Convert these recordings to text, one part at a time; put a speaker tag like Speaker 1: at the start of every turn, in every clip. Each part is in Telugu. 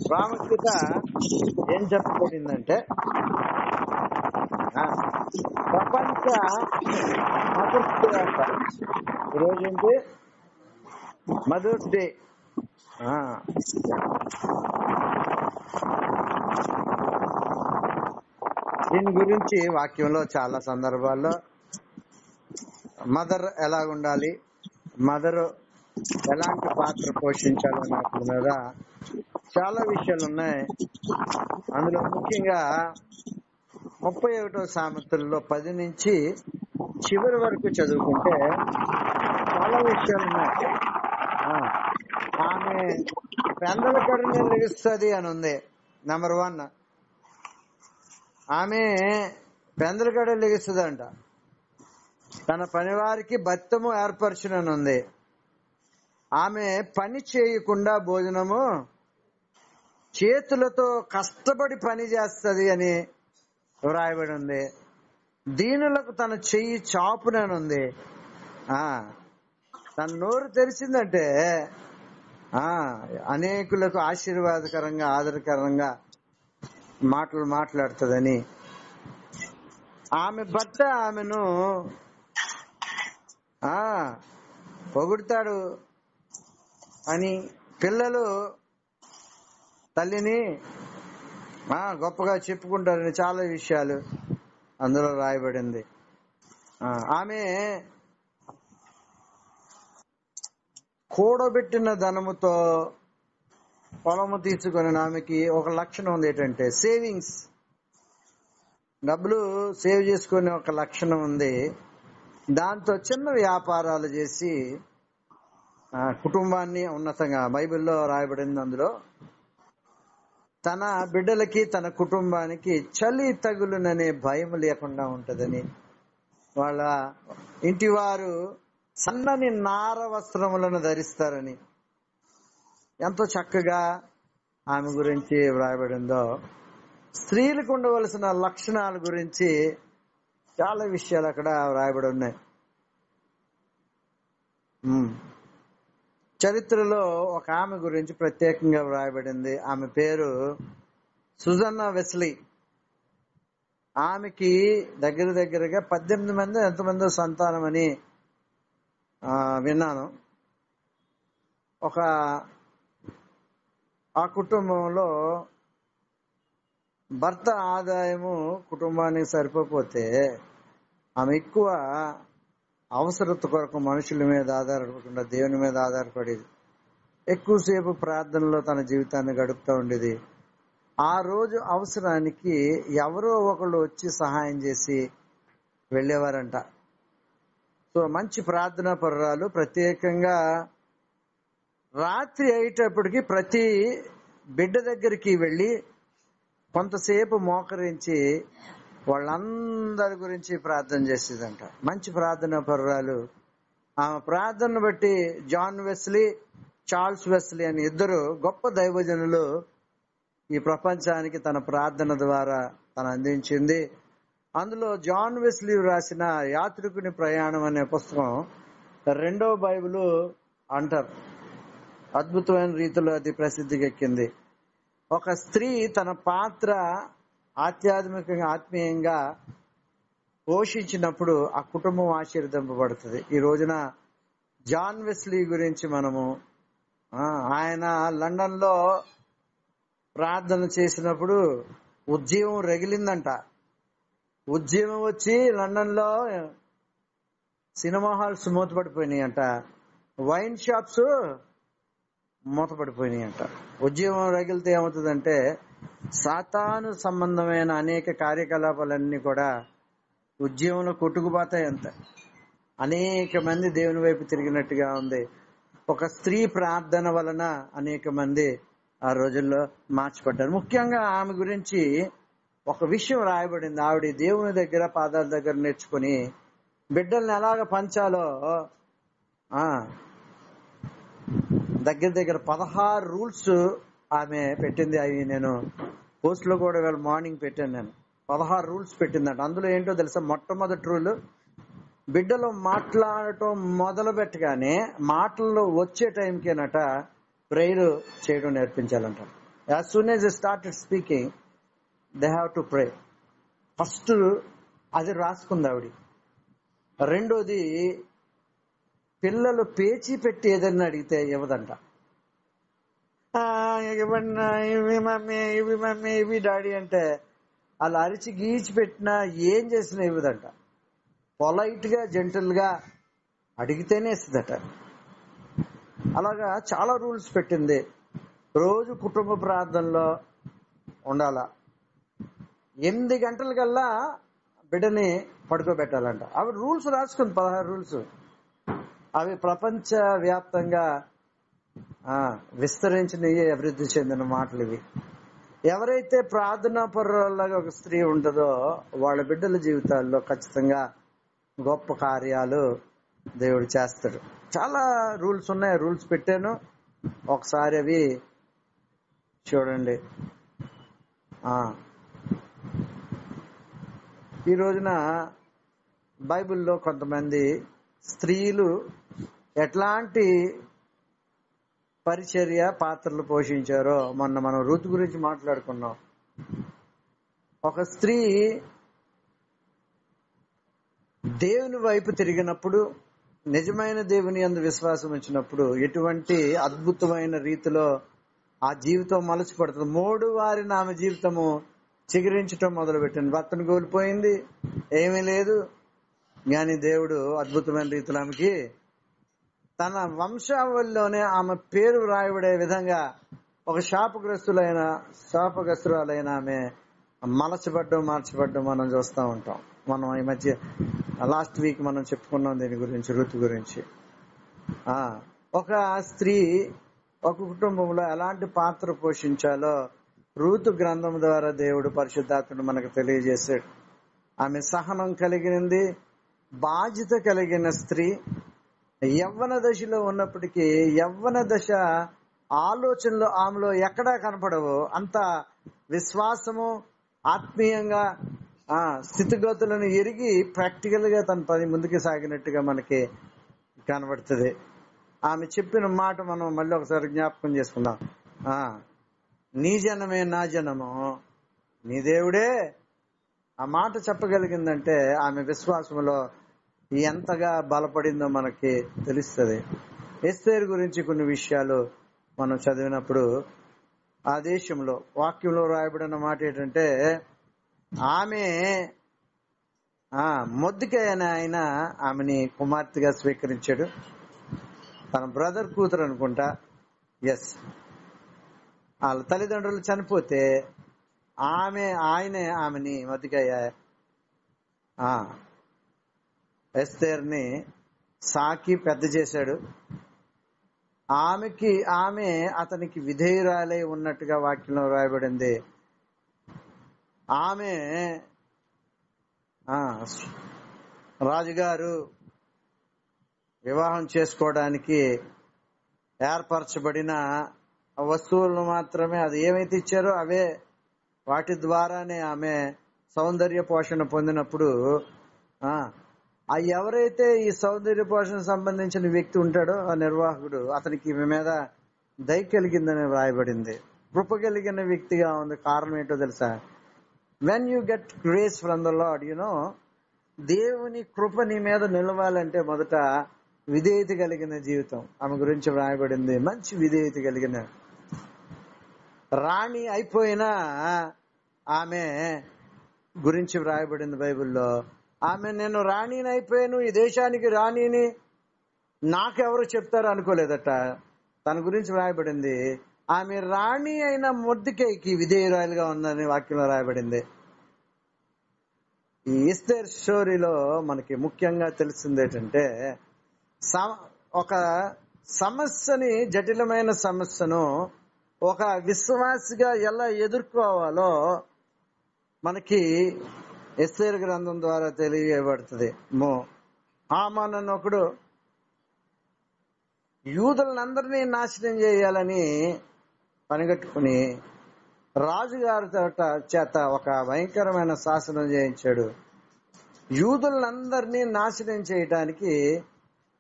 Speaker 1: ప్రాముఖ్యత ఏం చెప్పబడిందంటే ప్రపంచ మదర్స్ డే అంట. ఈరోజు ఏంటి? Mother's day. దీని గురించి వాక్యంలో చాలా సందర్భాల్లో మదర్ ఎలా ఉండాలి, మదర్ ఎలాంటి పాత్ర పోషించాలన్న వాటి మీద చాలా విషయాలు ఉన్నాయి. అందులో ముఖ్యంగా 31వ సామెతల్లో 10 నుంచి చివరి వరకు చదువుకుంటే చాలా విషయాలు ఉన్నాయి. ఆమె పెందల కడుపున లెగుస్తుంది అని ఉంది. నెంబర్ 1, ఆమె పెందల కడ లెగుస్తుంది అంట. తన పనివారికి భత్యము ఏర్పరచునని ఉంది. ఆమె పని చేయకుండా భోజనము చేతులతో కష్టపడి పని చేస్తుంది అని వ్రాయబడి ఉంది. దీనులకు తన చెయ్యి చాపునని ఉంది. తన నోరు తెరిచిందంటే అనేకులకు ఆశీర్వాదకరంగా ఆదరకరంగా మాటలు మాట్లాడుతుందని. ఆమె భర్త ఆమెను పొగుడుతాడు అని, పిల్లలు తల్లిని గొప్పగా చెప్పుకుంటారని చాలా విషయాలు అందులో రాయబడింది. ఆమె కూడబెట్టిన ధనముతో పొలము తీసుకుని ఆమెకి ఒక లక్షణం ఉంది. ఏంటంటే సేవింగ్స్, డబ్బులు సేవ్ చేసుకునే ఒక లక్షణం ఉంది. దాంతో చిన్న వ్యాపారాలు చేసి కుటుంబాన్ని ఉన్నతంగా, బైబిల్లో రాయబడింది అందులో, తన బిడ్డలకి తన కుటుంబానికి చలి తగులుననే భయం లేకుండా ఉంటదని, వాళ్ళ ఇంటి వారు సన్నని నార వస్త్రములను ధరిస్తారని ఎంతో చక్కగా ఆమె గురించి వ్రాయబడిందో, స్త్రీలకు ఉండవలసిన లక్షణాల గురించి చాలా విషయాలు అక్కడ వ్రాయబడి ఉన్నాయి. చరిత్రలో ఒక ఆమె గురించి ప్రత్యేకంగా వ్రాయబడింది. ఆమె పేరు సుజన్నా వెస్లీ. ఆమెకి దగ్గరగా 18 మంది ఎంతమందో సంతానం అని విన్నాను. ఆ కుటుంబంలో భర్త ఆదాయము కుటుంబానికి సరిపోతే ఆమె ఎక్కువ అవసరత కొరకు మనుషుల మీద ఆధారపడకుండా దేవుని మీద ఆధారపడేది. ఎక్కువసేపు ప్రార్థనలో తన జీవితాన్ని గడుపుతూ ఉండేది. ఆ రోజు అవసరానికి ఎవరో ఒకళ్ళు వచ్చి సహాయం చేసి వెళ్ళేవారంట. సో మంచి ప్రార్థనా పరురాలు. ప్రత్యేకంగా రాత్రి అయ్యేటప్పటికి ప్రతి బిడ్డ దగ్గరికి వెళ్ళి కొంతసేపు మోకరించి వాళ్ళందరి గురించి ప్రార్థన చేసేదంట. మంచి ప్రార్థన పరురాలు. ఆమె ప్రార్థనను బట్టి జాన్ వెస్లీ, చార్ల్స్ వెస్లీ అని 2 గొప్ప దైవజనులు ఈ ప్రపంచానికి తన ప్రార్థన ద్వారా తను అందించింది. అందులో జాన్ వెస్లీ రాసిన యాత్రికుని ప్రయాణం అనే పుస్తకం 2వ బైబిల్ అంటారు. అద్భుతమైన రీతిలో అది ప్రసిద్ధికి ఎక్కింది. ఒక స్త్రీ తన పాత్ర ఆధ్యాత్మికంగా ఆత్మీయంగా పోషించినప్పుడు ఆ కుటుంబం ఆశీర్వదింపబడుతుంది. ఈ రోజున జాన్ వెస్లీ గురించి మనము, ఆయన లండన్ లో ప్రార్థన చేసినప్పుడు ఉద్యమం రగిలిందంట. ఉద్యమం వచ్చి లండన్ లో సినిమా హాల్స్ మూతపడిపోయినాయి అంట, వైన్ షాప్స్ మూతపడిపోయినాయి అంట. ఉద్యమం రగిలితే ఏమవుతుందంటే సాతాను సంబంధమైన అనేక కార్యకలాపాలన్నీ కూడా ఉద్యమంలో కొట్టుకుపోతాయి అంత. అనేక మంది దేవుని వైపు తిరిగినట్టుగా ఉంది. ఒక స్త్రీ ప్రార్థన వలన అనేక మంది ఆ రోజుల్లో మార్చిపడ్డారు. ముఖ్యంగా ఆమె గురించి ఒక విషయం రాయబడింది. ఆవిడ దేవుని దగ్గర పాదాల దగ్గర నేర్చుకుని బిడ్డల్ని ఎలాగ పంచాలో దగ్గర 16 రూల్స్ ఆమె పెట్టింది. అవి నేను పోస్ట్ లో కూడా ఇవాళ మార్నింగ్ పెట్టాను. నేను 16 రూల్స్ పెట్టిందంట. అందులో ఏంటో తెలుసా? మొట్టమొదటి రూల్, బిడ్డలు మాట్లాడటం మొదలు పెట్టగానే మాటల్లో వచ్చే టైంకేనట ప్రేయర్ చేయడం నేర్పించాలంట. As soon as they started speaking they have to pray. First అది రాసుకుంది ఆవిడ. రెండోది, పిల్లలు పేచీ పెట్టి ఏదన్నా అడిగితే ఇవ్వదంట. ఇవ్వండి, ఇవి మమ్మీ, ఇవి మమ్మీ, ఇవి డాడీ అంటే వాళ్ళు అరిచి గీచి పెట్టినా ఏం చేసినా ఇవ్వదంట. పొలైట్ గా జెంటల్ గా అడిగితేనే ఇస్తుందట. అలాగా చాలా రూల్స్ పెట్టింది. రోజు కుటుంబ ప్రార్థనలో ఉండాలా. 8 గంటలకల్లా బిడ్డని పడుకోబెట్టాలంట. అవి రూల్స్ రాసుకుంది, 16 రూల్స్. అవి ప్రపంచ వ్యాప్తంగా విస్తరించినవి, అభివృద్ధి చెందిన మాటలు ఇవి. ఎవరైతే ప్రార్థనా పరులాగా ఒక స్త్రీ ఉంటుందో వాళ్ళ బిడ్డల జీవితాల్లో ఖచ్చితంగా గొప్ప కార్యాలు దేవుడు చేస్తాడు. చాలా రూల్స్ ఉన్నాయి, రూల్స్ పెట్టాను, ఒకసారి అవి చూడండి. ఈ రోజున బైబిల్లో కొంతమంది స్త్రీలు ఎట్లాంటి పరిచర్య పాత్రలు పోషించారో మొన్న మనం రూతు గురించి మాట్లాడుకున్నాం. ఒక స్త్రీ దేవుని వైపు తిరిగినప్పుడు, నిజమైన దేవుని యందు విశ్వాసం వచ్చినప్పుడు ఎటువంటి అద్భుతమైన రీతిలో ఆ జీవితం మలచిపడుతుంది. 3 వారిన ఆమె జీవితము చిగురించటం మొదలుపెట్టింది. భర్తను కోల్పోయింది, ఏమీ లేదు. కానీ దేవుడు అద్భుతమైన రీతిలో ఆమెకి తన వంశావళిలోనే ఆమె పేరు రాయబడే విధంగా ఒక శాపగ్రస్తురాలైన ఆమె మార్చబడ్డం మనం చూస్తూ ఉంటాం. మనం ఈ మధ్య లాస్ట్ వీక్ మనం చెప్పుకున్నాం దీని గురించి, ఋతు గురించి. ఒక స్త్రీ ఒక కుటుంబంలో ఎలాంటి పాత్ర పోషించాలో రూతు గ్రంథం ద్వారా దేవుడు పరిశుద్ధాత్ముడు మనకు తెలియజేశాడు. ఆమె సహనం కలిగినది, బాధ్యత కలిగిన స్త్రీ. యవ్వన దశలో ఉన్నప్పటికీ యవ్వన దశ ఆలోచనలు ఆమెలో ఎక్కడా కనపడవు. అంత విశ్వాసము, ఆత్మీయంగా స్థితిగతులను ఎరిగి ప్రాక్టికల్ గా తన పని ముందుకు సాగినట్టుగా మనకి కనబడుతుంది. ఆమె చెప్పిన మాట మనం మళ్ళీ ఒకసారి జ్ఞాపకం చేసుకుందాం. నీ జనమే నా జనము, నీ దేవుడే. ఆ మాట చెప్పగలిగిందంటే ఆమె విశ్వాసంలో ఎంతగా బలపడిందో మనకి తెలుస్తుంది. ఎస్తేరు గురించి కొన్ని విషయాలు మనం చదివినప్పుడు ఆ దేశంలో వాక్యంలో రాయబడిన మాట ఏంటంటే, ఆమె మొర్దెకై అనే ఆయన ఆమెని కుమార్తెగా స్వీకరించాడు. తన బ్రదర్ కూతురు అనుకుంటా. ఎస్, వాళ్ళ తల్లిదండ్రులు చనిపోతే ఆయనే ఆమెని మొర్దెకై ఎస్తేర్ని సాకి పెద్ద చేశాడు. ఆమె అతనికి విధేయురాలై ఉన్నట్టుగా వాక్యంలో రాయబడింది. ఆమె రాజుగారు వివాహం చేసుకోవడానికి ఏర్పరచబడిన వస్తువులను మాత్రమే, అది ఏమైతే ఇచ్చారో అవే, వాటి ద్వారానే ఆమె సౌందర్య పోషణ పొందినప్పుడు ఎవరైతే ఈ సౌందర్య పోషణ సంబంధించిన వ్యక్తి ఉంటాడో ఆ నిర్వాహకుడు, అతనికి ఈమె మీద దయ కలిగిందని రాయబడింది. కృప కలిగిన వ్యక్తిగా ఉంది. కారణం ఏంటో తెలుసా? When you get grace from the lord, దేవుని కృప నీ మీద నిలవాలంటే మొదట విధేయత కలిగిన జీవితం ఆమె గురించి రాయబడింది. మంచి విధేయత కలిగిన రాణి అయిపోయినా ఆమె గురించి వ్రాయబడింది బైబిల్లో. ఆమె నేను రాణిని అయిపోయాను, ఈ దేశానికి రాణిని, నాకెవరు చెప్తారు అనుకోలేదట. తన గురించి వ్రాయబడింది ఆమె రాణి అయిన మొర్దెకైకి విధేయురాలుగా ఉందని వాక్యంలో రాయబడింది. ఈ ఎస్తేర్ స్టోరీలో మనకి ముఖ్యంగా తెలిసింది ఏంటంటే, ఒక సమస్యని, జటిలమైన సమస్యను ఒక విశ్వాసిగా ఎలా ఎదుర్కోవాలో మనకి ఎస్తేర్ గ్రంథం ద్వారా తెలియబడుతుంది. హామాన్ అన్న ఒకడు యూదులందరినీ నాశనం చేయాలని పనిగట్టుకుని రాజుగారి చేత ఒక భయంకరమైన శాసనం చేయించాడు. యూదులందరినీ నాశనం చేయడానికి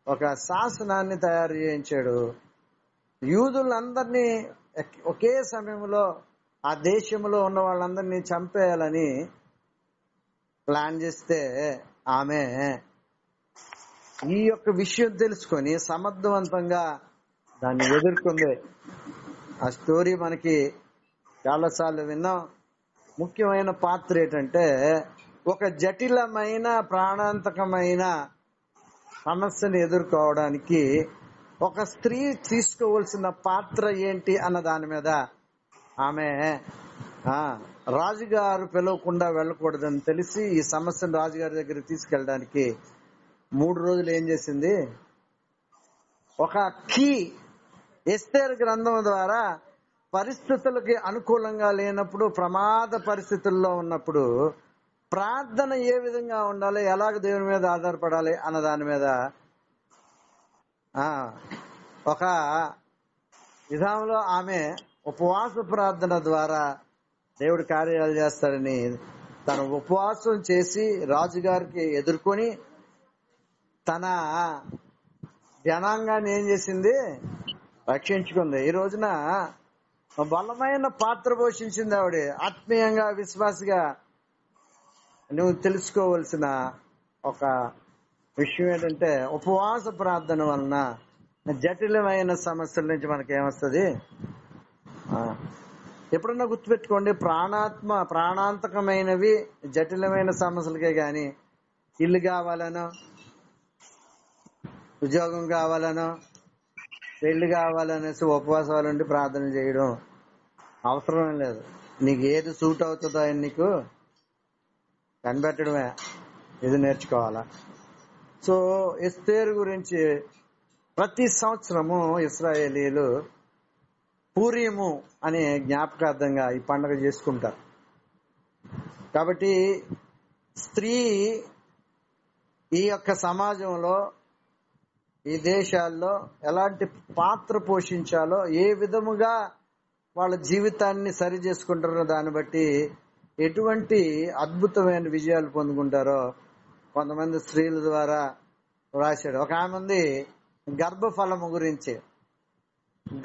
Speaker 1: ఒక శాసనాన్ని తయారు చేయించాడు. యూదులందరినీ ఒకే సమయంలో ఆ దేశంలో ఉన్న వాళ్ళందరినీ చంపేయాలని ప్లాన్ చేస్తే ఆమె ఈ యొక్క విషయం తెలుసుకొని సమర్థవంతంగా దాన్ని ఎదుర్కొంది. ఆ స్టోరీ మనకి చాలాసార్లు విన్నాం. ముఖ్యమైన పాత్ర ఏంటంటే, ఒక జటిలమైన ప్రాణాంతకమైన సమస్యను ఎదుర్కోవడానికి ఒక స్త్రీ తీసుకోవలసిన పాత్ర ఏంటి అన్న దాని మీద ఆమె రాజుగారు పిలవకుండా వెళ్ళకూడదని తెలిసి ఈ సమస్యను రాజుగారి దగ్గర తీసుకెళ్ళడానికి 3 రోజులు ఏం చేసింది, ఒక కీ ఎస్తేరు గ్రంథం ద్వారా పరిస్థితులకి అనుకూలంగా లేనప్పుడు, ప్రమాద పరిస్థితుల్లో ఉన్నప్పుడు ప్రార్థన ఏ విధంగా ఉండాలి, ఎలాగ దేవుని మీద ఆధారపడాలి అన్న దాని మీద ఒక విధానంలో ఆమె ఉపవాస ప్రార్థన ద్వారా దేవుడి కార్యాలు చేస్తాడని తను ఉపవాసం చేసి రాజుగారికి ఎదుర్కొని తన జనాంగాన్ని ఏం చేసింది, రక్షించుకుంది. ఈ రోజున బలమైన పాత్ర పోషించింది ఆవిడ. ఆత్మీయంగా విశ్వాసగా నువ్వు తెలుసుకోవలసిన ఒక విషయం ఏంటంటే, ఉపవాస ప్రార్థన వలన జటిలమైన సమస్యల నుంచి మనకి ఏమొస్తుంది, ఎప్పుడన్నా గుర్తుపెట్టుకోండి, ప్రాణాంతకమైనవి జటిలమైన సమస్యలకే గాని ఇల్లు కావాలనో, ఉద్యోగం కావాలనో, పెళ్లి కావాలనేసి ఉపవాసాలు ఉండి ప్రార్థన చేయడం అవసరం లేదు. నీకు ఏది సూట్ అవుతుందో అని నీకు కనిపెట్టడమే ఇది నేర్చుకోవాలా. సో ఎస్తేరు గురించి ప్రతి సంవత్సరము ఇశ్రాయేలీలు పూరీము అనే జ్ఞాపకార్థంగా ఈ పండుగ చేసుకుంటారు. కాబట్టి స్త్రీ ఈ యొక్క సమాజంలో, ఈ దేశాల్లో ఎలాంటి పాత్ర పోషించాలో, ఏ విధముగా వాళ్ళ జీవితాన్ని సరి చేసుకుంటారో దాన్ని బట్టి ఎటువంటి అద్భుతమైన విజయాలు పొందుకుంటారో కొంతమంది స్త్రీల ద్వారా రాశాడు. ఒక ఆమె ఉంది గర్భఫలము గురించి.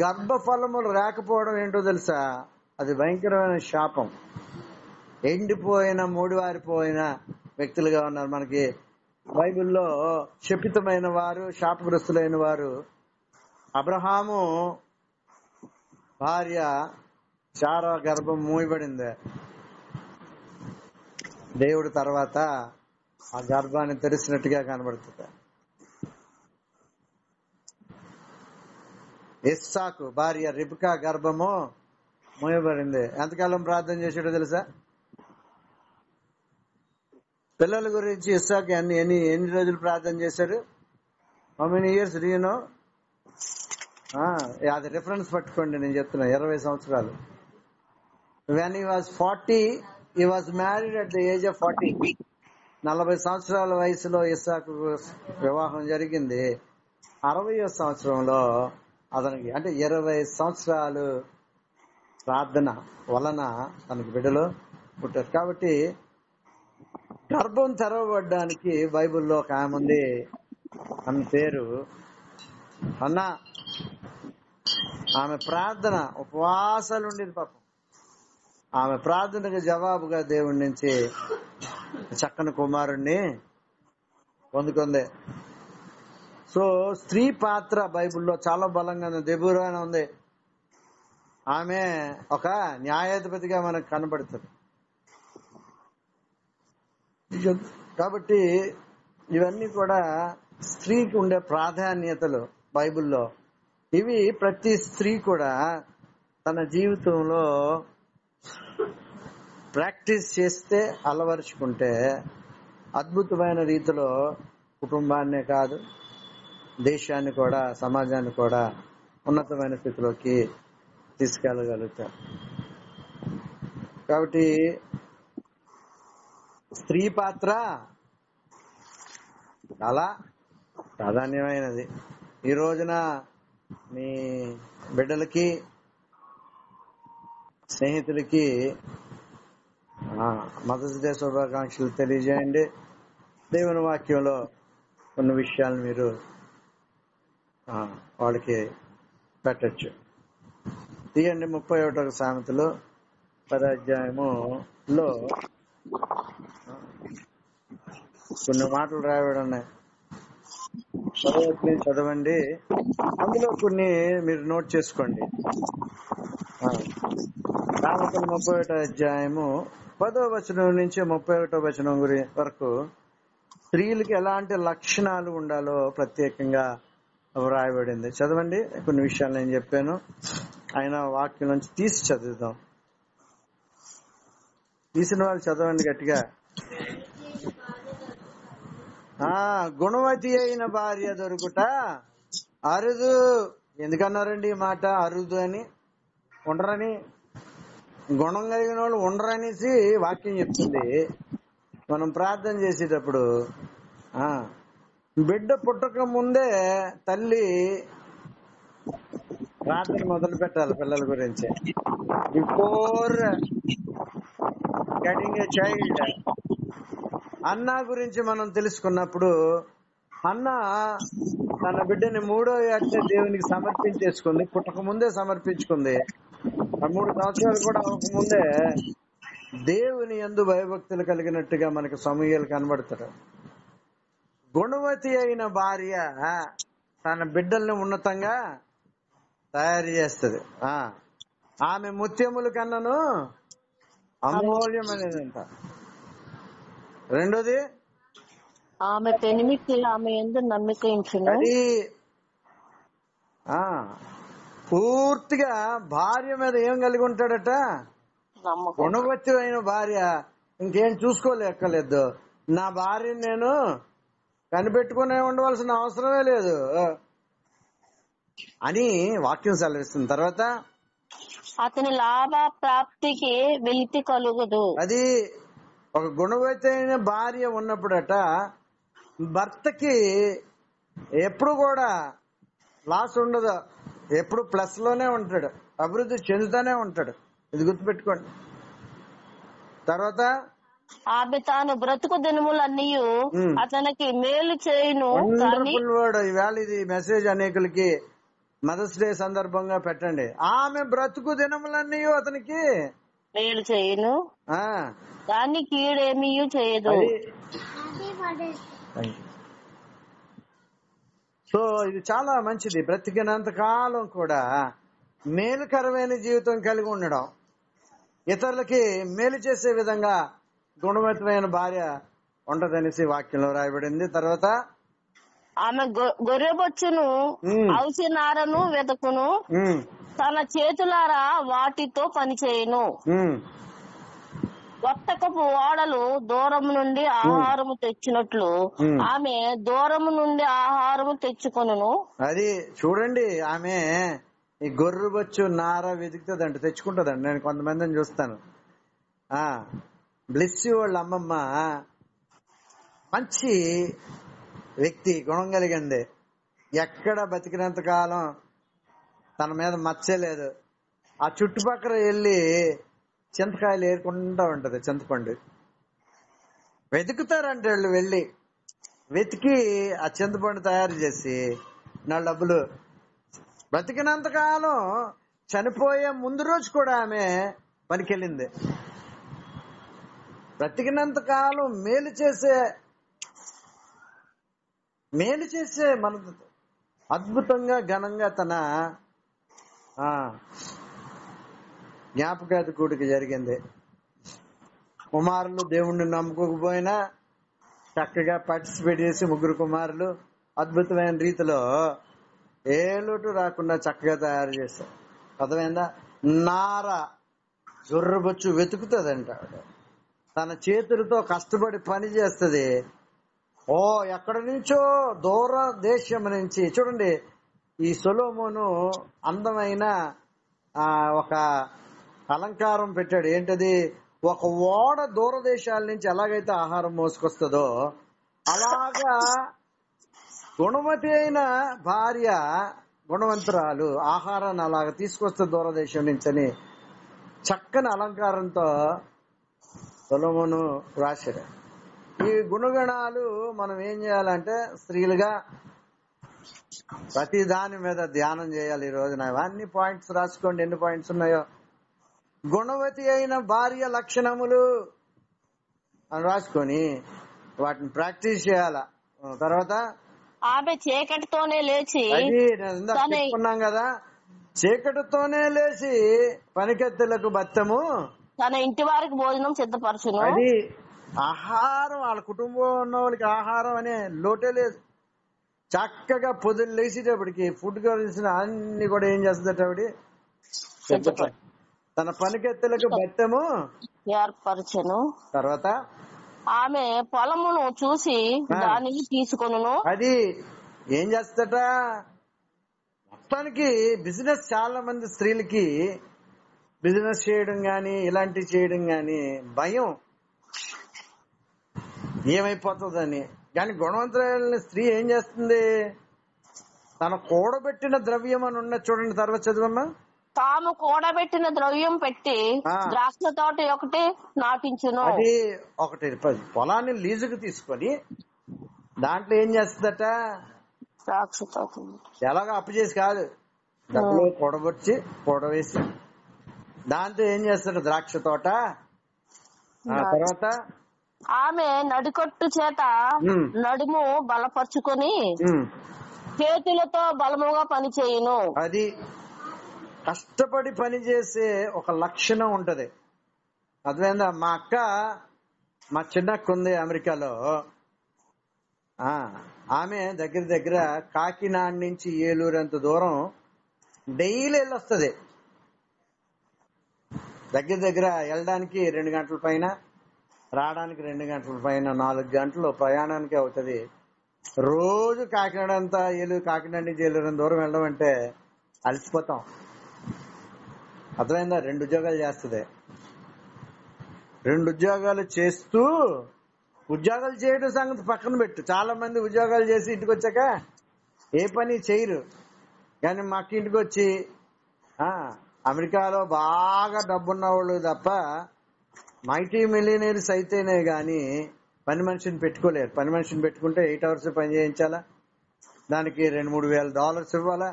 Speaker 1: గర్భఫలములు రాకపోవడం ఏంటో తెలుసా, అది భయంకరమైన శాపం. ఎండిపోయిన మూడివారిపోయిన వ్యక్తులుగా ఉన్నారు మనకి బైబిల్లో. శపితమైన వారు, శాపగ్రస్తులైన వారు. అబ్రహాము భార్య శారా గర్భం మూయబడింది. దేవుడు తర్వాత ఆ గర్భాన్ని తెరిచినట్టుగా కనబడుతుంది. ఇస్సాకు భార్య రిబ్కా గర్భము మూయబడింది. ఎంతకాలం ప్రార్థన చేశాడో తెలుసా? పిల్లల గురించి ఇస్సాకు ఎన్ని రోజులు ప్రార్థన చేశారు? How many years do you know? అది రిఫరెన్స్ పట్టుకోండి, నేను చెప్తున్నా. 20 సంవత్సరాలు. When he was 40, he was married at the age of 40. 40 సంవత్సరాల వయసులో ఇస్సాకు వివాహం జరిగింది. 60వ సంవత్సరంలో అతనికి, అంటే 20 సంవత్సరాలు ప్రార్థన వలన తనకు బిడ్డలు పుట్టారు. కాబట్టి గర్భం తెరవబడ్డానికి బైబిల్లో ఒక ఆమె ఉంది, ఆమె పేరు అన్నా. ఆమె ప్రార్థన, ఉపవాసాలు ఉండేది పాపం. ఆమె ప్రార్థనకు జవాబుగా దేవుడి నుంచి చక్కని కుమారుణ్ణి పొందుకుంది. సో స్త్రీ పాత్ర బైబిల్లో చాలా బలంగా ఉంది. దెబోరా అని ఉంది, ఆమె ఒక న్యాయాధిపతిగా మనకు కనబడుతుంది. కాబట్టి ఇవన్నీ కూడా స్త్రీకి ఉండే ప్రాధాన్యతలు బైబిల్లో. ఇవి ప్రతి స్త్రీ కూడా తన జీవితంలో ప్రాక్టీస్ చేస్తే, అలవరుచుకుంటే అద్భుతమైన రీతిలో కుటుంబాన్నే కాదు, దేశాన్ని కూడా, సమాజాన్ని కూడా ఉన్నతమైన స్థితిలోకి తీసుకెళ్ళగలుగుతారు. కాబట్టి స్త్రీ పాత్ర చాలా ప్రాధాన్యమైనది. ఈ రోజున మీ బిడ్డలకి, స్నేహితులకి మదర్స్ డే శుభాకాంక్షలు తెలియజేయండి. దేవుని వాక్యంలో కొన్ని విషయాలు మీరు వాళ్ళకి పెట్టచ్చు. తీయండి 31 సామెతలు 10వ అధ్యాయములో కొన్ని మాటలు రాయబడి ఉన్నాయి. చదవండి, అందులో కొన్ని మీరు నోట్ చేసుకోండి. సామెతలు 31వ అధ్యాయము 10వ వచనం నుంచి 31వ వచనం వరకు స్త్రీలకి ఎలాంటి లక్షణాలు ఉండాలో ప్రత్యేకంగా వ్రాయబడింది. చదవండి. కొన్ని విషయాలు నేను చెప్పాను, ఆయన వాక్యం నుంచి తీసి చదువుదాం. తీసిన వాళ్ళు చదవండి గట్టిగా. గుణవతి అయిన భార్య దొరుకుట అరుదు. ఎందుకన్నారండి ఈ మాట? అరుదు అని, ఉండరని, గుణం కలిగిన వాళ్ళు ఉండరనేసి వాక్యం చెప్తుంది. మనం ప్రార్థన చేసేటప్పుడు బిడ్డ పుట్టక ముందే తల్లి ప్రార్థన మొదలు పెట్టాలి పిల్లల గురించి. Before getting a child. అన్నా గురించి మనం తెలుసుకున్నప్పుడు, అన్న తన బిడ్డని 3వ ఏట దేవునికి సమర్పించేసుకుంది. పుట్టక ముందే సమర్పించుకుంది. 3 సంవత్సరాలు కూడా అవ్వకముందే దేవుని యందు భయభక్తులు కలిగినట్టుగా మనకు సమూయేలు కనబడతాడు. గుణవతి అయిన భార్య తన బిడ్డల్ని ఉన్నతంగా తయారు చేస్తుంది. ఆమె ముత్యముల కన్నను అమూల్యమైనదంట. రెండోది,
Speaker 2: ఆమె పెనిమిటి ఆమె యందు నమ్మిక ఉంచును.
Speaker 1: అది పూర్తిగా భార్య మీద ఏం కలిగి ఉంటాడట? గుణవతి అయిన భార్య. ఇంకేం చూసుకోలేక్కర్లేదు. నా భార్యని నేను కనిపెట్టుకునే ఉండవలసిన అవసరమే లేదు అని వాక్యం సెలవిస్తుంది. తర్వాత,
Speaker 2: అతని లాభ ప్రాప్తికి వెలితి కలుగదు.
Speaker 1: అది ఒక గుణవతి అయిన భార్య ఉన్నప్పుడట భర్తకి ఎప్పుడు కూడా లాస్ ఉండదు. ఎప్పుడు ప్లస్ లోనే ఉంటాడు, అభివృద్ధి చెందుతానే ఉంటాడు. ఇది గుర్తుపెట్టుకోండి. తర్వాత,
Speaker 2: ఆమె తాను బ్రతుకు దినములన్నీ అతనికి మేలు చేయును.
Speaker 1: Wonderful word. ఈవేళ ఇది మెసేజ్ అనేకులకి మదర్స్ డే సందర్భంగా పెట్టండి. ఆమె బ్రతుకు దినములన్నీ అతనికి
Speaker 2: మేలు చేయును, దాన్ని కీడేమీ చేయదు.
Speaker 1: సో ఇది చాలా మంచిది. బ్రతికినంత కాలం కూడా మేలుకరమైన జీవితం కలిగి ఉండడం, ఇతరులకి మేలు చేసే విధంగా గుణవంతమైన భార్య ఉంటదనేసి వాక్యంలో రాయబడింది. తర్వాత,
Speaker 2: ఆమె గొర్రెబొచ్చును ఔసినారను వెతకును, తన చేతులారా వాటితో పనిచేయును. వర్తకపు ఓడలు దూరం నుండి ఆహారము తెచ్చినట్లు ఆమె దూరము నుండి ఆహారము తెచ్చుకొనును.
Speaker 1: అది చూడండి, ఆమె ఈ గొర్రెబొచ్చు నార వెతుకుతుందంట, తెచ్చుకుంటదండి. నేను కొంతమందిని చూస్తాను. బ్లెస్సీ వాళ్ళ అమ్మమ్మ మంచి వ్యక్తి, గుణం కలిగింది. ఎక్కడ బతికినంత కాలం తన మీద మచ్చలేదు. ఆ చుట్టుపక్కల వెళ్ళి చింతకాయలు ఏరుకుంటా ఉంటది, చింతపండు వెతుకుతారంటే వాళ్ళు. వెళ్ళి వెతికి ఆ చింతపండు తయారు చేసి నా డబ్బులు. బతికినంత కాలం, చనిపోయే ముందు రోజు కూడా ఆమె పనికెళ్ళింది. బ్రతికినంత కాలం మేలు చేసే మన అద్భుతంగా ఘనంగా తన జ్ఞాపకార్థ కూడిక జరిగింది. కుమారులు దేవుణ్ణి నమ్ముకోకపోయినా చక్కగా పార్టిసిపేట్ చేసి 3 కుమారులు అద్భుతమైన రీతిలో ఏ లోటు రాకుండా చక్కగా తయారు చేశారు. అర్థమైందా? నార గొర్రెబొచ్చు వెతుకుతుందంట. తన చేతులతో కష్టపడి పని చేస్తుంది. ఎక్కడి నుంచో దూర దేశం నుంచి. చూడండి, ఈ సొలొమోను అందమైన ఒక అలంకారం పెట్టాడు. ఏంటది? ఒక ఓడ దూరదేశాల నుంచి ఎలాగైతే ఆహారం మోసుకొస్తుందో అలాగా గుణవతి అయిన భార్య, గుణవంతురాలు ఆహారాన్ని అలాగ తీసుకొస్తే దూరదేశం నుంచి అని చక్కని అలంకారంతో సొలొమోను రాశాడు. ఈ గుణగణాలు మనం ఏం చేయాలంటే స్త్రీలుగా ప్రతి దాని మీద ధ్యానం చేయాలి ఈ రోజున. అన్ని పాయింట్స్ రాసుకోండి, ఎన్ని పాయింట్స్ ఉన్నాయో. గుణవతి అయిన భార్య లక్షణములు అని రాసుకొని వాటిని ప్రాక్టీస్ చేయాల. తర్వాత
Speaker 2: ఆమె చీకటితోనే లేచి
Speaker 1: అది ఇందాక చెప్పుకున్నాం కదా, చీకటితోనే లేచి పనికెత్తెలకు బత్తము
Speaker 2: తన ఇంటి వారికి భోజనం సిద్ధపరచును.
Speaker 1: అది ఆహారం, వాళ్ళ కుటుంబం ఉన్న వాళ్ళకి ఆహారం అనే లోటే లేదు. చక్కగా పొద్దున్న లేచేటప్పటికి ఫుడ్ కావాల్సిన అన్ని కూడా ఏం చేస్తుందట ఆవిడ, తన పనికెత్తెలకు బత్తము
Speaker 2: ఏర్పరచును.
Speaker 1: తర్వాత
Speaker 2: ఆమె పొలమును చూసి దానిని తీసుకొనును.
Speaker 1: అది ఏం చేస్తట, మొత్తానికి బిజినెస్. చాలా మంది స్త్రీలకి బిజినెస్ చేయడం గాని ఇలాంటివి చేయడం గాని భయం, ఏమైపోతుందని. కానీ గుణవంతులైన స్త్రీ ఏం చేస్తుంది, తన కూడబెట్టిన ద్రవ్యం అని ఉన్న చూడండి, తర్వాత చదువమ్మా.
Speaker 2: తాము కూడబెట్టిన ద్రవ్యం పెట్టి ద్రాక్ష తోట ఒకటి నాటించును.
Speaker 1: అది ఒకటి పొలాన్ని లీజుకు తీసుకొని దాంట్లో ఏం చేస్తుందట,
Speaker 2: ద్రాక్ష తోట
Speaker 1: ఎలాగో అప్పు చేసి కాదు, డబ్బులు కూడవేసి దాంతో ఏం చేస్తాడు, ద్రాక్ష తోట. తర్వాత
Speaker 2: ఆమె నడికట్టు చేత నడుము బలపరుచుకొని చేతులతో బలముగా పని చేయును.
Speaker 1: అది కష్టపడి పని చేసే ఒక లక్షణం ఉంటది. అర్థమైందా? మా అక్క, మా చిన్నక్క ఉంది అమెరికాలో. ఆమె దగ్గర కాకినాడ నుంచి ఏలూరు అంత దూరం డైలీ వెళ్ళొస్తుంది. దగ్గర వెళ్ళడానికి 2 గంటల పైన, రావడానికి 2 గంటల పైన, 4 గంటలు ప్రయాణానికి అవుతుంది. రోజు కాకినాడ అంతా కాకినాడ నుంచి ఏలూరు అంత దూరం వెళ్ళడం అంటే అలసిపోతాం. అర్థమైందా? 2 ఉద్యోగాలు చేస్తుంది. 2 ఉద్యోగాలు చేస్తూ, ఉద్యోగాలు చేయడం సంగతి పక్కన పెట్టు. చాలా మంది ఉద్యోగాలు చేసి ఇంటికి వచ్చాక ఏ పని చేయరు. కానీ మాకు ఇంటికి వచ్చి అమెరికాలో బాగా డబ్బున్న వాళ్ళు తప్ప మైటీ మిలియనీర్స్ అయితేనే గాని పని మనిషిని పెట్టుకోలేరు. పని మనిషిని పెట్టుకుంటే 8 hours పని చేయించాలా, దానికి $2-3 వేల ఇవ్వాలా,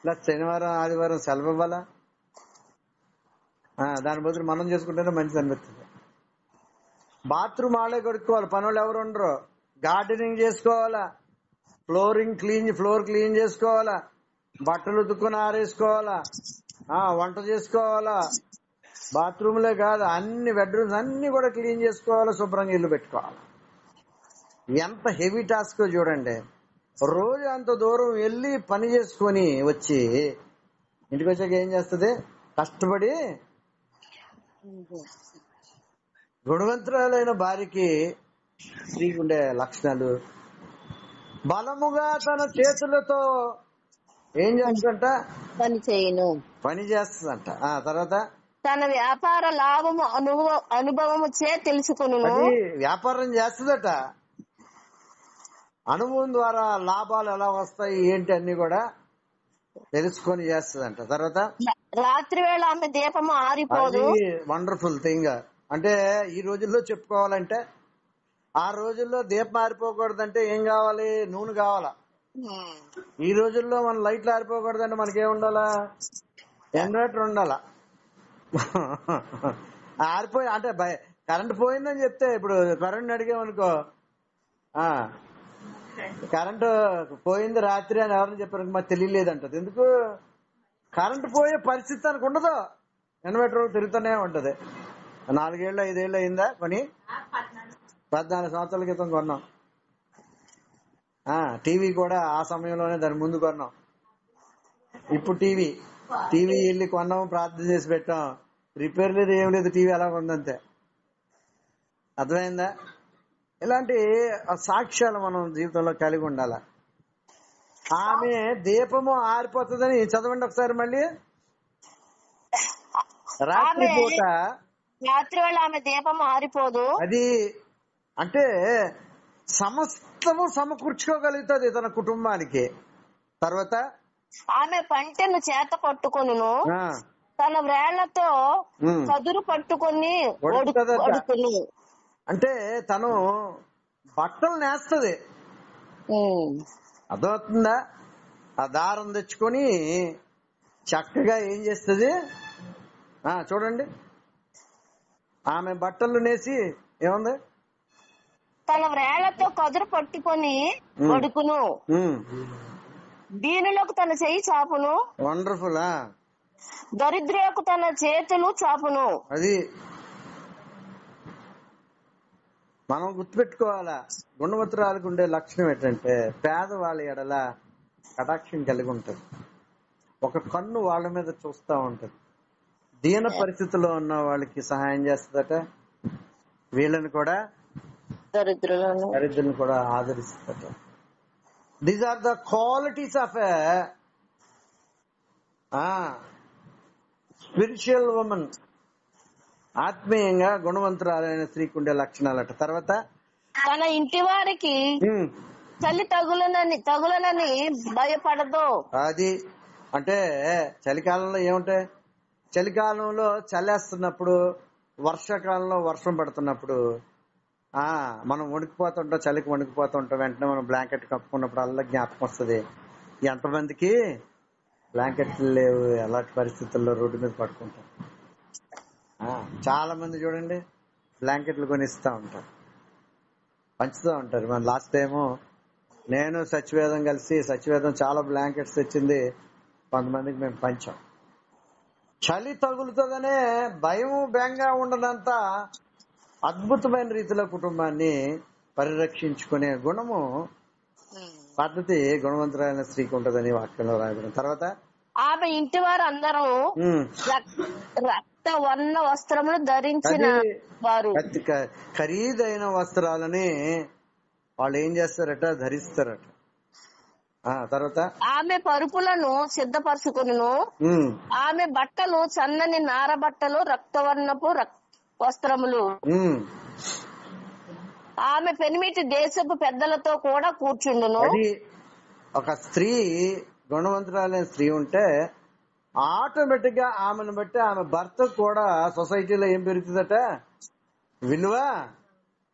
Speaker 1: ఇలా శనివారం ఆదివారం సెలవు ఇవ్వాలా. దాని బదులు మనం చేసుకుంటేనే మంచిది అనిపిస్తుంది. బాత్రూమ్ వాళ్ళే కొడుకోవాలి, పని వాళ్ళు ఎవరు ఉండరు. గార్డెనింగ్ చేసుకోవాలా, ఫ్లోర్ క్లీన్ చేసుకోవాలా, బట్టలు ఉతుక్కుని ఆరేసుకోవాలా, వంట చేసుకోవాలా. బాత్రూమ్లే కాదు, అన్ని బెడ్రూమ్స్ అన్ని కూడా క్లీన్ చేసుకోవాలా, శుభ్రంగా ఇల్లు పెట్టుకోవాలి. ఎంత హెవీ టాస్క్ చూడండి. రోజు అంత దూరం వెళ్ళి పని చేసుకొని వచ్చి ఇంటికి వచ్చాక ఏం చేస్తుంది, కష్టపడి. గుణవంతురాలైన భార్యకి స్త్రీకి ఉండే లక్షణాలు, బలముగా తన చేతులతో ఏం చేస్తుందంట, పని చేస్తుందంట. తర్వాత
Speaker 2: తన వ్యాపార లాభము అనుభవము చే తెలుసుకును.
Speaker 1: వ్యాపారం చేస్తుందట, అనుభవం ద్వారా లాభాలు ఎలా వస్తాయి ఏంటి అన్ని కూడా తెలుసుకొని చేస్తుందంట. తర్వాత
Speaker 2: రాత్రి వేళ ఆమె దీపము ఆరిపోదు.
Speaker 1: Wonderful thing. అంటే ఈ రోజుల్లో చెప్పుకోవాలంటే, ఆ రోజుల్లో దీపం ఆరిపోకూడదంటే ఏం కావాలి, నూనె కావాలా. ఈ రోజుల్లో మన లైట్లు ఆరిపోకూడదంటే మనకేం ఉండాలా, జనరేటర్ ఉండాలా. ఆరిపోయి అంటే కరెంట్ పోయిందని చెప్తే, ఇప్పుడు కరెంట్ అడిగామనుకో, కరెంటు పోయింది రాత్రి అని ఎవరైనా చెప్పారు, మాకు తెలియలేదంటది. ఎందుకు? కరెంటు పోయే పరిస్థితి తనకు ఉండదు, ఇన్వర్టర్ తిరుగుతూనే ఉంటది. 4 ఏళ్ళు 5 ఏళ్ళు అయిందా కొని? 14 సంవత్సరాల క్రితం కొన్నాం. టీవీ కూడా ఆ సమయంలోనే దాని ముందు కొన్నాం. ఇప్పుడు టీవీ వెళ్ళి కొన్నాము, ప్రార్థన చేసి పెట్టాం, రిపేర్ లేదు ఏం లేదు, టీవీ అలా ఉందంతే. అర్థమైందా? ఇలాంటి సాక్ష్యాలు మనం జీవితంలో కలిగి ఉండాల. ఆమె దీపము ఆరిపోతుందని చదవండి ఒకసారి మళ్ళీ.
Speaker 2: రాత్రి వేళ ఆమె దీపము ఆరిపోదు.
Speaker 1: అది అంటే సమస్తము సమకూర్చుకోగలుగుతుంది తన కుటుంబానికి. తర్వాత
Speaker 2: ఆమె పంటెను చేత పట్టుకొనును, తన వ్రేళ్లతో కదురు పట్టుకొని ఒడుకును.
Speaker 1: అంటే తను బట్టలు నేస్తది. అర్థమవుతుందా? ఆ దారం తెచ్చుకొని చక్కగా ఏం చేస్తుంది? చూడండి, ఆమె బట్టలు నేసి ఏముంది?
Speaker 2: తన వ్రేళ్లతో కదురు పట్టుకొని పడుకును, దీనులకు తన చెయ్యి చాపును.
Speaker 1: వండర్ఫుల్.
Speaker 2: దరిద్రులకు తన చేతులు చాపును.
Speaker 1: అది మనం గుర్తుపెట్టుకోవాలా. గుణవంతురాలకు ఉండే లక్షణం ఏంటంటే పేదవాళ్ళ ఎడల కటాక్షం కలిగి ఉంటది. ఒక కన్ను వాళ్ళ మీద చూస్తా ఉంటది. దీన పరిస్థితిలో ఉన్న వాళ్ళకి సహాయం చేస్తుందట. వీళ్ళని కూడా దరిద్రులను కూడా ఆదరిస్తుందట. These are the qualities of a spiritual women. ఆత్మీయంగా గుణవంతురాలైన స్త్రీకి ఉండే లక్షణాలట. తర్వాత
Speaker 2: తన ఇంటి వారికి చలి తగులనని భయపడదు.
Speaker 1: అది అంటే చలికాలంలో ఏముంటాయి? చలికాలంలో చలేస్తున్నప్పుడు, వర్షాకాలంలో వర్షం పడుతున్నప్పుడు మనం వణికిపోతుంటాం, చలికి వణికిపోతుంటాం. వెంటనే మనం బ్లాంకెట్ కప్పుకున్నప్పుడు అల్లా జ్ఞాపకం వస్తుంది. ఎంతమందికి బ్లాంకెట్లు లేవు, అలాంటి పరిస్థితుల్లో రోడ్డు మీద పడుకుంటాం. చాలా మంది చూడండి బ్లాంకెట్లు కొనిస్తూ ఉంటారు, పంచుతూ ఉంటారు. మన లాస్ట్ టైము నేను సత్యవేదం కలిసి సత్యవేదం చాలా బ్లాంకెట్స్ తెచ్చింది, కొంతమందికి మేము పంచాం. చలి తగులుతుందనే భయం బెంగ ఉండనంత అద్భుతమైన రీతిలో కుటుంబాన్ని పరిరక్షించుకునే గుణము, పద్ధతి గుణవంతులైన స్త్రీకి ఉంటదని వాక్యంలో రాయబడింది. తర్వాత
Speaker 2: ఆమె ఇంటి వారు అందరూ రక్త వర్ణ వస్త్రములు ధరించిన వారు.
Speaker 1: ఖరీదైన వస్త్రాలని వాళ్ళు ఏం చేస్తారట? ధరిస్తారట. తర్వాత
Speaker 2: ఆమె పరుపులను సిద్ధపరచుకును, ఆమె బట్టలు సన్నని నార బట్టలు రక్తవర్ణపు వస్త్రములు. ఆమె పెనిమిటి దేశపు పెద్దలతో కూడా కూర్చుండును.
Speaker 1: ఒక స్త్రీ గుణవంతురాలైన స్త్రీ ఉంటే ఆటోమేటిక్ గా ఆమెను బట్టి ఆమె భర్త కూడా సొసైటీలో ఏం పెరుగుతుందట? విలువ.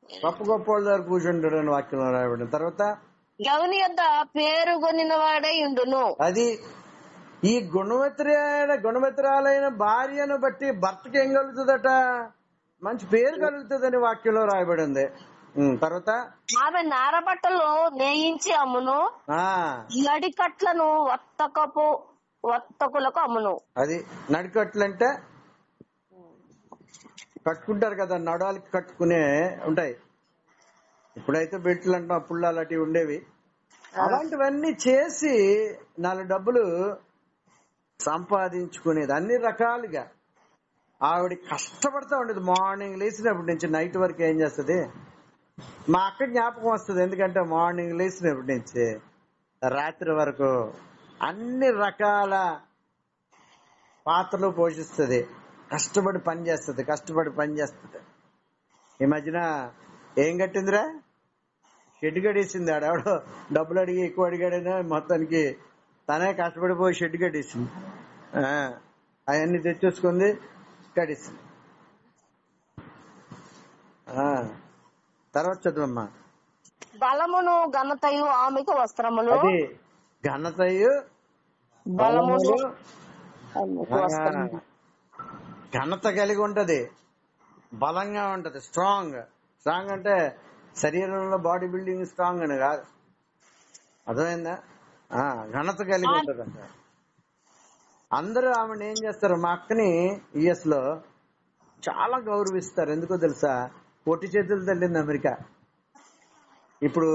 Speaker 1: గొప్ప గొప్ప వాళ్ళ దగ్గర కూర్చుంటాడు అని వాక్యంలో రాయబడింది. తర్వాత
Speaker 2: గౌని యొద్ద పేరుగొనిన వాడై ఉండును.
Speaker 1: అది ఈ గుణవంతురాలైన భార్యను బట్టి భర్తకి ఏం కలుగుతుందట? మంచి పేరు కలుగుతుందని వాక్యంలో రాయబడింది. తర్వాత
Speaker 2: ఆమె నారబట్టలు నేయించి అమ్మును, నడికట్లను వర్తకులకు అమ్మును.
Speaker 1: అది నడికట్లు అంటే కట్టుకుంటారు కదా, నడాలకి కట్టుకునే ఉంటాయి. ఇప్పుడైతే బెట్లు అంటాం, అప్పుడు అలాంటివి ఉండేవి. అలాంటివన్నీ చేసి 4 డబ్బులు సంపాదించుకునేది. అన్ని రకాలుగా ఆవిడ కష్టపడతా ఉండేది. మార్నింగ్ లేచినప్పటి నుంచి నైట్ వరకు ఏం చేస్తుంది? మా అక్క జ్ఞాపకం వస్తుంది. ఎందుకంటే మార్నింగ్ లేచినప్పటి నుంచి రాత్రి వరకు అన్ని రకాల పాత్రలు పోషిస్తుంది, కష్టపడి పని చేస్తుంది. ఈ మధ్యన ఏం కట్టిందిరా? షెడ్ కట్టేసింది. ఆడెవడో డబ్బులు అడిగి ఎక్కువ అడిగాడైనా మొత్తానికి తనే కష్టపడిపోయి షెడ్ కట్టేసింది. అవన్నీ తెచ్చేసుకుంది, కట్టేసింది. తర్వాత చదువమ్మా.
Speaker 2: బలమును ఘనతయు ఆమెకు వస్త్రములు.
Speaker 1: అది ఘనతయు బలములు ఘనత కలిగి ఉంటది, బలంగా ఉంటది, స్ట్రాంగ్ అంటే శరీరంలో బాడీ బిల్డింగ్ స్ట్రాంగ్ అని కాదు, అర్థమైందా? ఘనత కలిగి ఉంటదంట. అందరూ ఆమెను ఏం చేస్తారు? మా అక్కని యుఎస్ లో చాలా గౌరవిస్తారు. ఎందుకో తెలుసా? పొట్టి చేతులు తల్లింది అమెరికా. ఇప్పుడు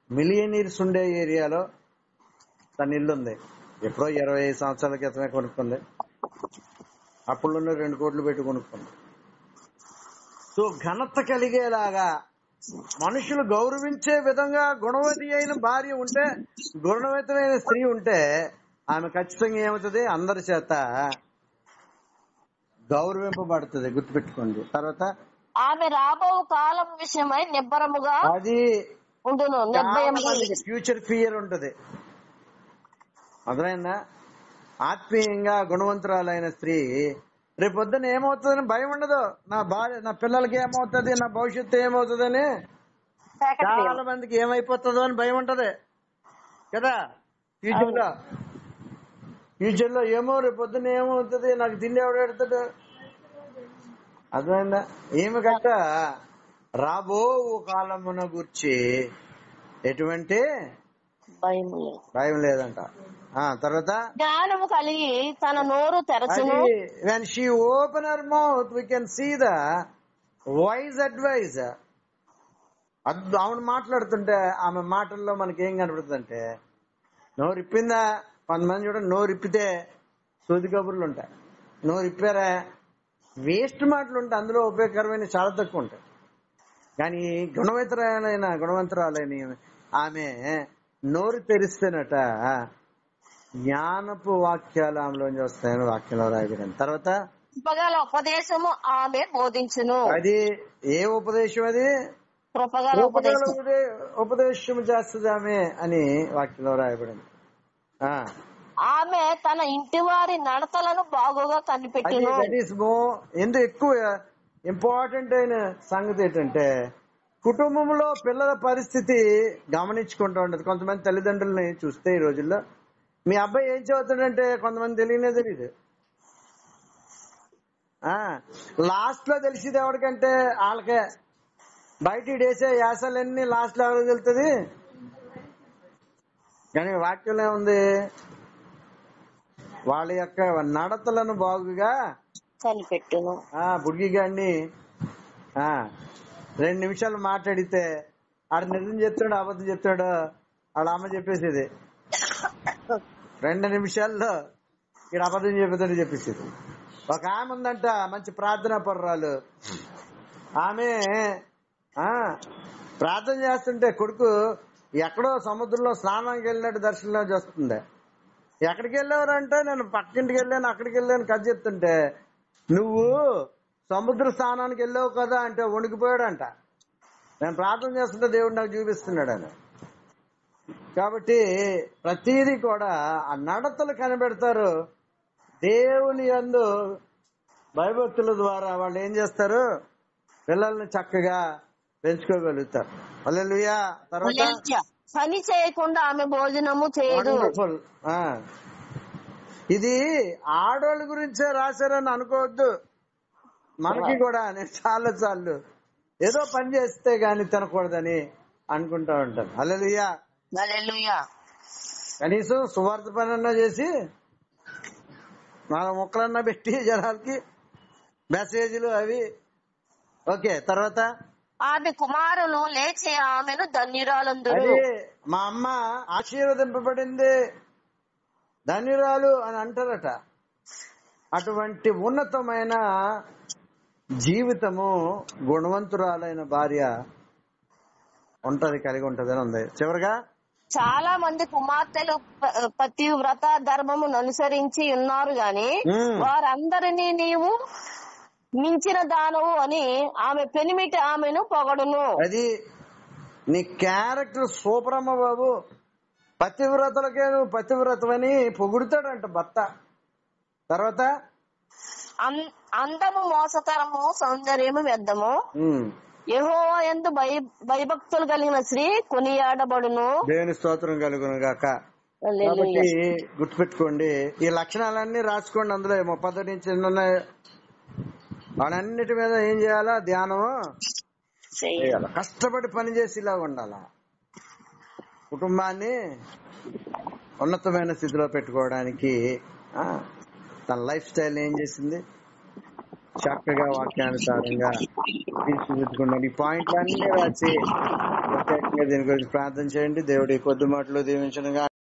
Speaker 1: మిలియనీర్స్ ఉండే ఏరియాలో తన ఇల్లు ఉంది. ఎప్పుడో 25 సంవత్సరాల క్రితమే కొనుక్కుంది. అప్పుడు 2 కోట్లు పెట్టి కొనుక్కుంది. సో ఘనత కలిగేలాగా మనుషులు గౌరవించే విధంగా గుణవతి అయిన భార్య ఉంటే, గుణవతమైన స్త్రీ ఉంటే ఆమె ఖచ్చితంగా ఏమవుతుంది? అందరి చేత గౌరవింపబడుతుంది. గుర్తుపెట్టుకోండి. తర్వాత
Speaker 2: ఆమె రాబో కాలం విషయమై నిబ్బరముగా
Speaker 1: అది
Speaker 2: ఉండును,
Speaker 1: ఫ్యూచర్ ఫియర్ ఉంటది. అర్థమైందా? ఆత్మీయంగా గుణవంతురాలైన స్త్రీ రేపొద్దున ఏమవుతుందని భయం ఉండదు. నా భార్య, నా పిల్లలకి ఏమవుతుంది, నా భవిష్యత్తు ఏమవుతుందని, చాలా మందికి ఏమైపోతుందో అని భయం ఉంటది. కదా. ఫ్యూచర్ లో ఏమో రేపు పొద్దున్న ఏమవుతుంది, నాకు తిండి ఎవడు పెడతాడు, అర్థమైందా? ఏమి గట్ట రాబో కాలమున గుర్చి ఎటువంటి భయం లేదంట. తర్వాత
Speaker 2: జ్ఞానము కలిగి తన నోరు తెరచును.
Speaker 1: When she open her mouth we can see the wise advice. ఆవిడ మాట్లాడుతుంటే ఆమె మాటల్లో మనకి ఏం కనపడుతుంది అంటే, నోరు ఇప్పిందా. కొంతమంది చూడండి, నోరు ఇప్పితే సూది కబుర్లు ఉంటాయి, నోరు ఇప్పారా వేస్ట్ మాటలు ఉంటాయి, అందులో ఉపయోగకరమైన చాలా తక్కువ ఉంటాయి. కానీ గుణవంతురాలైన ఆమె నోరు తెరిస్తేనట జ్ఞానపు వాక్యాలు ఆమెలోంచి వస్తాయని వాక్యంలో రాయబడింది. తర్వాత
Speaker 2: ఉపదేశము ఆమె బోధించును.
Speaker 1: అది ఏ ఉపదేశం? అది ఉపదేశం చేస్తుంది ఆమె అని వాక్యంలో రాయబడింది.
Speaker 2: ఆమె తన ఇంటి వారి నడతలను బాగుగా కనిపెట్టును.
Speaker 1: ఎందుకు ఎక్కువ ఇంపార్టెంట్ అయిన సంగతి ఏంటంటే, కుటుంబంలో పిల్లల పరిస్థితి గమనించుకుంటూ ఉంటది. కొంతమంది తల్లిదండ్రులని చూస్తే ఈ రోజుల్లో మీ అబ్బాయి ఏం చదువుతాడంటే కొంతమంది తెలియదు. లాస్ట్ లో తెలిసింది ఎవరికంటే వాళ్ళకే. బయట డేసే యాసలన్నీ లాస్ట్ లో ఎవరికి వెళ్తుంది. కానీ వాక్యంలో ఉంది, వాళ్ళ యొక్క నడతలను బాగుగా
Speaker 2: కనిపెట్టును.
Speaker 1: బుడ్గి గారిని 2 నిమిషాలు మాట్లాడితే ఆడ నిజం చెప్తాడు అబద్ధం చెప్తాడు వాళ్ళ అమ్మ చెప్పేసేది. 2 నిమిషాల్లో ఇక్కడ అబద్ధం చెప్తాడు చెప్పేసేది. ఒక ఆమె ఉందంట, మంచి ప్రార్థనా పరురాలు. ఆమె ప్రార్థన చేస్తుంటే కొడుకు ఎక్కడో సముద్రంలో స్నానానికి వెళ్ళినట్టు దర్శనంలో చూస్తుంది. ఎక్కడికి వెళ్ళేవారంటే, నేను పక్కింటికి వెళ్ళాను, అక్కడికి వెళ్ళాను కథ చెప్తుంటే, నువ్వు సముద్ర స్నానానికి వెళ్ళావు కదా అంటే వణికిపోయాడంట. నేను ప్రార్థన చేస్తుంటే దేవుడు నాకు చూపిస్తున్నాడని. కాబట్టి ప్రతిదీ కూడా ఆ నడతలు కనిపెడతారు. దేవుని యందు భయభక్తుల ద్వారా వాళ్ళు ఏం చేస్తారు, పిల్లల్ని చక్కగా పెంచుకోగలుగుతారు. హల్లెలూయా. తర్వాత
Speaker 2: పని చేయకుండా ఆమె భోజనము చేయదు.
Speaker 1: ఇది ఆడవాళ్ళ గురించే రాశారని అనుకోవద్దు. మనకి కూడా నేను చాలు ఏదో పని చేస్తే గాని తినకూడదని అనుకుంటా ఉంటాను. హల్లెలూయా. కనీసం సువార్త పని అన్నా చేసి 4 ముక్కలన్నా పెట్టి జనాలకి మెసేజ్లు అవి. ఓకే. తర్వాత
Speaker 2: ఆమె కుమారులు లేచి ఆమెను ధన్యురాలందురు.
Speaker 1: మా అమ్మ ఆశీర్వదింపబడింది, ధన్యురాలు అని అంటారట. అటువంటి ఉన్నతమైన జీవితము గుణవంతురాలైన భార్య కలిగి ఉంటదని ఉంది. చివరిగా
Speaker 2: చాలా మంది కుమార్తెలు పతివ్రత ధర్మమును అనుసరించి ఉన్నారు గాని వారందరినీ నీవు మించిన దానవు అని ఆమె పెనిమిటి ఆమెను పొగడును.
Speaker 1: అది నీ క్యారెక్టర్ సూపర్ అమ్మ బాబు. పతివ్రతలకే నువ్వు పతివ్రతమని పొగుడుతాడంట భర్త. తర్వాత
Speaker 2: అందము మోసకరము, సౌందర్యము వ్యర్థము. యెహోవా యందు భయభక్తులు కలిగిన స్త్రీ కొనియాడబడును.
Speaker 1: దేవుని స్తోత్రం కలుగును గాక. కాబట్టి గుర్తుపెట్టుకోండి, ఈ లక్షణాలన్నీ రాసుకోండి. అందులో 30 నుంచి ఉన్నాయి. వాటన్నిటి మీద ఏం చేయాలా? ధ్యానం చేయాలి. కష్టపడి పనిచేసి ఇలా ఉండాలా. కుటుంబాన్ని ఉన్నతమైన స్థితిలో పెట్టుకోవడానికి తన లైఫ్ స్టైల్ ఏం చేసింది? చక్కగా వాక్యానుసారంగా తీర్చిదిద్దుకున్నాడు. ఈ పాయింట్లన్నీ రాసి ప్రత్యేకంగా దీని గురించి ప్రార్థన చేయండి. దేవుడి కొద్ది మాటలు దీవించనుగా.